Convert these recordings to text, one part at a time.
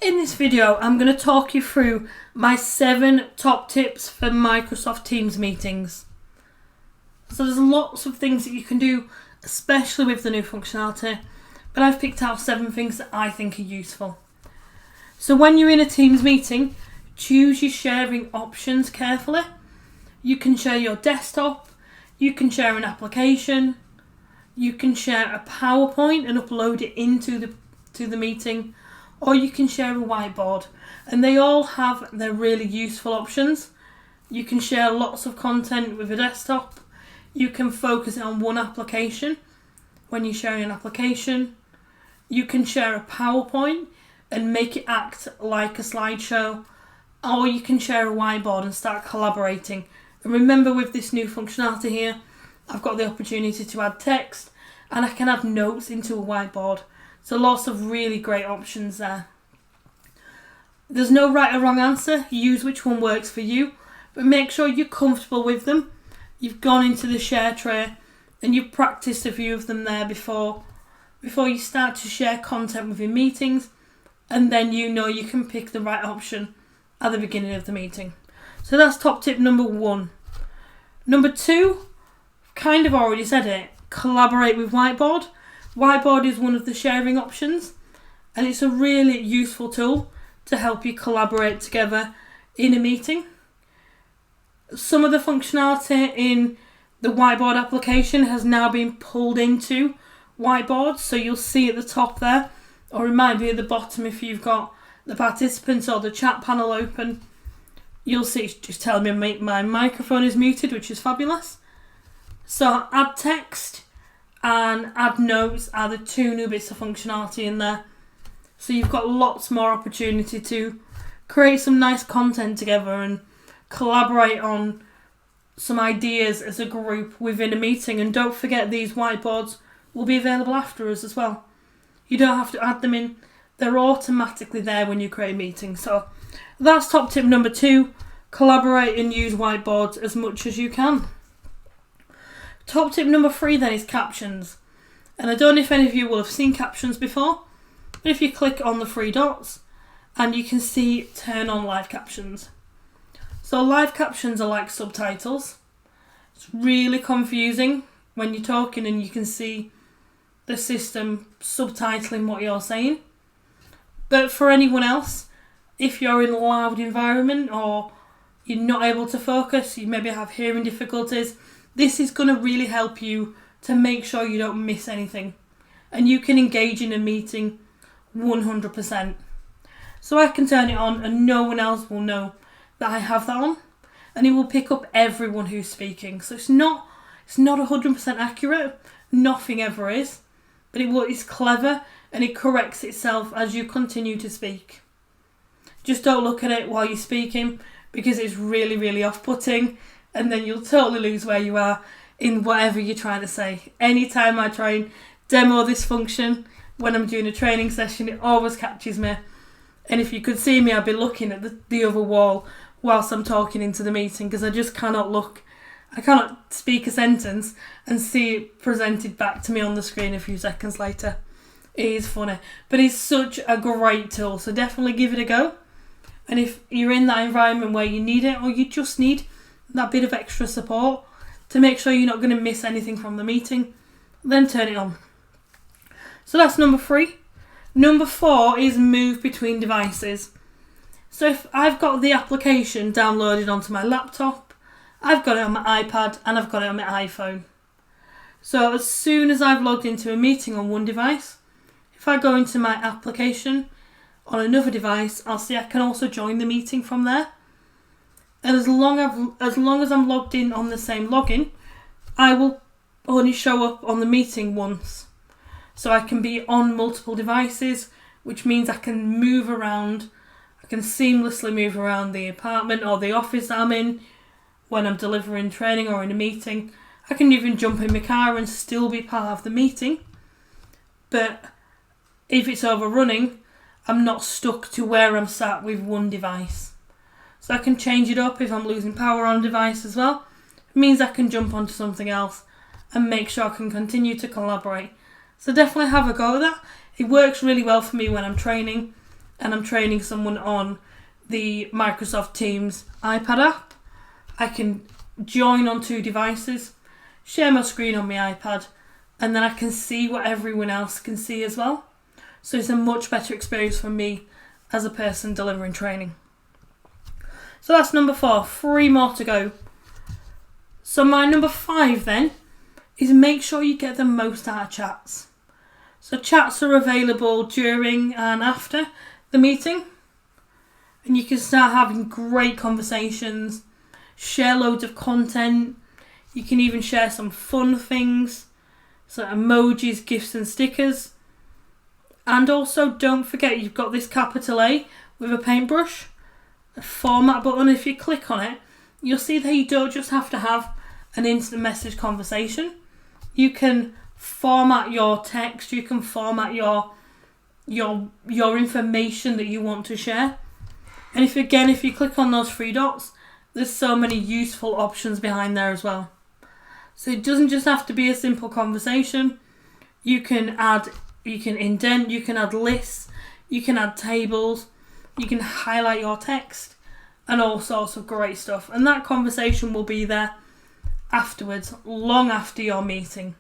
In this video, I'm going to talk you through my 7 top tips for Microsoft Teams meetings. So there's lots of things that you can do, especially with the new functionality, but I've picked out 7 things that I think are useful. So when you're in a Teams meeting, choose your sharing options carefully. You can share your desktop, you can share an application, you can share a PowerPoint and upload it into the meeting, or you can share a whiteboard, and they all have their really useful options. You can share lots of content with a desktop. You can focus it on one application when you're sharing an application. You can share a PowerPoint and make it act like a slideshow, or you can share a whiteboard and start collaborating. And remember, with this new functionality here, I've got the opportunity to add text and I can add notes into a whiteboard. So lots of really great options there. There's no right or wrong answer. Use which one works for you, but make sure you're comfortable with them. You've gone into the share tray and you've practiced a few of them there before you start to share content within meetings, and then you know you can pick the right option at the beginning of the meeting. So that's top tip number 1. Number 2, kind of already said it, collaborate with Whiteboard. Whiteboard is one of the sharing options, and it's a really useful tool to help you collaborate together in a meeting. Some of the functionality in the Whiteboard application has now been pulled into Whiteboard, so you'll see at the top there, or it might be at the bottom if you've got the participants or the chat panel open. You'll see it's just telling me my microphone is muted, which is fabulous. So add text and add notes are the 2 new bits of functionality in there. So you've got lots more opportunity to create some nice content together and collaborate on some ideas as a group within a meeting. And don't forget, these whiteboards will be available after us as well. You don't have to add them in. They're automatically there when you create a meeting. So that's top tip number 2. Collaborate and use whiteboards as much as you can. Top tip number 3 then is captions. And I don't know if any of you will have seen captions before, but if you click on the 3 dots and you can see turn on live captions. So live captions are like subtitles. It's really confusing when you're talking and you can see the system subtitling what you're saying. But for anyone else, if you're in a loud environment or you're not able to focus, you maybe have hearing difficulties, this is going to really help you to make sure you don't miss anything. And you can engage in a meeting 100%. So I can turn it on and no one else will know that I have that on. And it will pick up everyone who's speaking. So it's not 100% accurate. Nothing ever is. But it's clever and it corrects itself as you continue to speak. Just don't look at it while you're speaking, because it's really, really off-putting, and then you'll totally lose where you are in whatever you're trying to say. Anytime I try and demo this function when I'm doing a training session, it always catches me. And if you could see me, I'd be looking at the other wall whilst I'm talking into the meeting, because I just cannot look. I cannot speak a sentence and see it presented back to me on the screen a few seconds later. It is funny, but it's such a great tool, so definitely give it a go. And if you're in that environment where you need it, or you just need that bit of extra support to make sure you're not going to miss anything from the meeting, then turn it on. So that's number 3. Number 4 is move between devices. So if I've got the application downloaded onto my laptop, I've got it on my iPad and I've got it on my iPhone. So as soon as I've logged into a meeting on one device, if I go into my application on another device, I'll see I can also join the meeting from there. And as long as I'm logged in on the same login, I will only show up on the meeting once. So I can be on multiple devices, which means I can move around. I can seamlessly move around the apartment or the office I'm in when I'm delivering training or in a meeting. I can even jump in my car and still be part of the meeting. But if it's overrunning, I'm not stuck to where I'm sat with one device. So I can change it up if I'm losing power on a device as well. It means I can jump onto something else and make sure I can continue to collaborate. So definitely have a go at that. It works really well for me when I'm training and I'm training someone on the Microsoft Teams iPad app, I can join on 2 devices, share my screen on my iPad, and then I can see what everyone else can see as well. So it's a much better experience for me as a person delivering training. So that's number 4, 3 more to go. So my number 5 then is make sure you get the most out of chats. So chats are available during and after the meeting, and you can start having great conversations, share loads of content. You can even share some fun things, so emojis, gifs and stickers. And also don't forget you've got this capital A with a paintbrush, a format button. If you click on it, you'll see that you don't just have to have an instant message conversation. You can format your text, you can format your information that you want to share. And if you click on those 3 dots, there's so many useful options behind there as well. So it doesn't just have to be a simple conversation. You can indent, you can add lists, you can add tables, you can highlight your text, and all sorts of great stuff. And that conversation will be there afterwards, long after your meeting.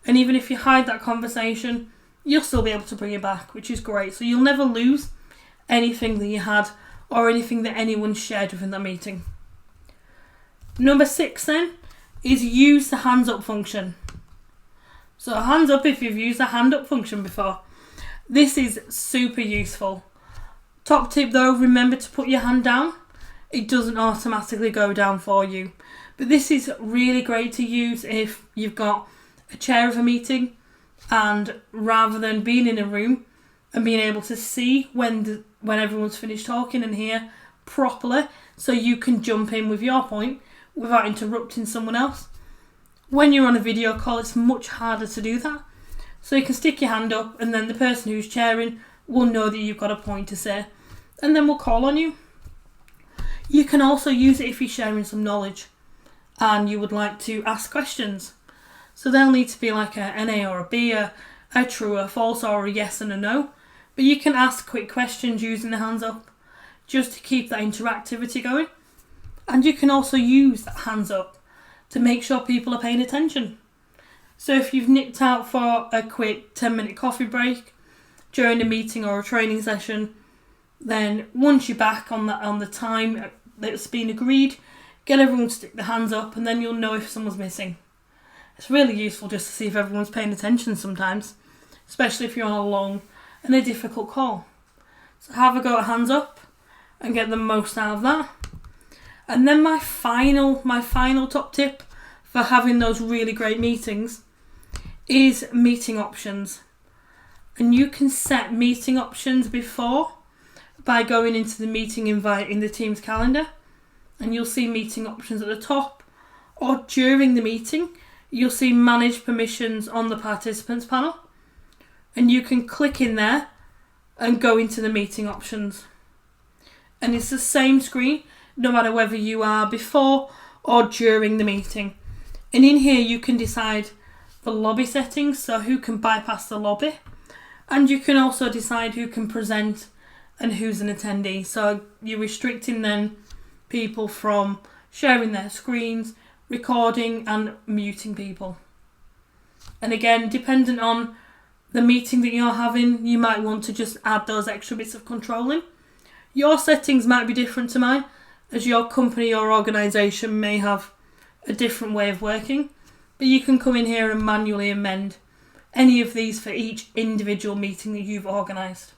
And even if you hide that conversation, you'll still be able to bring it back, which is great. So you'll never lose anything that you had or anything that anyone shared within that meeting. Number 6 then is use the hands up function. So hands up if you've used the hand up function before. This is super useful. Top tip though, remember to put your hand down. It doesn't automatically go down for you. But this is really great to use if you've got a chair of a meeting, and rather than being in a room and being able to see when everyone's finished talking and hear properly, so you can jump in with your point without interrupting someone else. When you're on a video call, it's much harder to do that. So you can stick your hand up, and then the person who's chairing will know that you've got a point to say, and then we'll call on you. You can also use it if you're sharing some knowledge and you would like to ask questions. So they'll need to be like an A or a B, a true or false, or a yes and a no. But you can ask quick questions using the hands up just to keep that interactivity going. And you can also use that hands up to make sure people are paying attention. So if you've nipped out for a quick 10-minute coffee break during a meeting or a training session, then once you're back on the time that's been agreed, get everyone to stick their hands up, and then you'll know if someone's missing. It's really useful just to see if everyone's paying attention sometimes, especially if you're on a long and a difficult call. So have a go at hands up and get the most out of that. And then my final top tip for having those really great meetings is meeting options. And you can set meeting options before by going into the meeting invite in the Teams calendar, and you'll see meeting options at the top, or during the meeting you'll see manage permissions on the participants panel, and you can click in there and go into the meeting options. And it's the same screen no matter whether you are before or during the meeting. And in here you can decide the lobby settings, so who can bypass the lobby, and you can also decide who can present and who's an attendee. So you're restricting then people from sharing their screens, recording and muting people. And again, dependent on the meeting that you're having, you might want to just add those extra bits of control in. Your settings might be different to mine, as your company or organisation may have a different way of working, but you can come in here and manually amend any of these for each individual meeting that you've organised.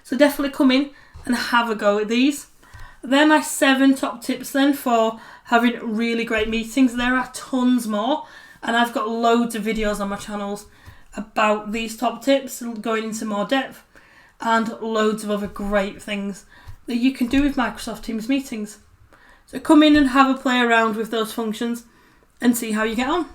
So definitely come in and have a go at these. They're my 7 top tips then for having really great meetings. There are tons more, and I've got loads of videos on my channels about these top tips, going into more depth, and loads of other great things that you can do with Microsoft Teams meetings. So come in and have a play around with those functions and see how you get on.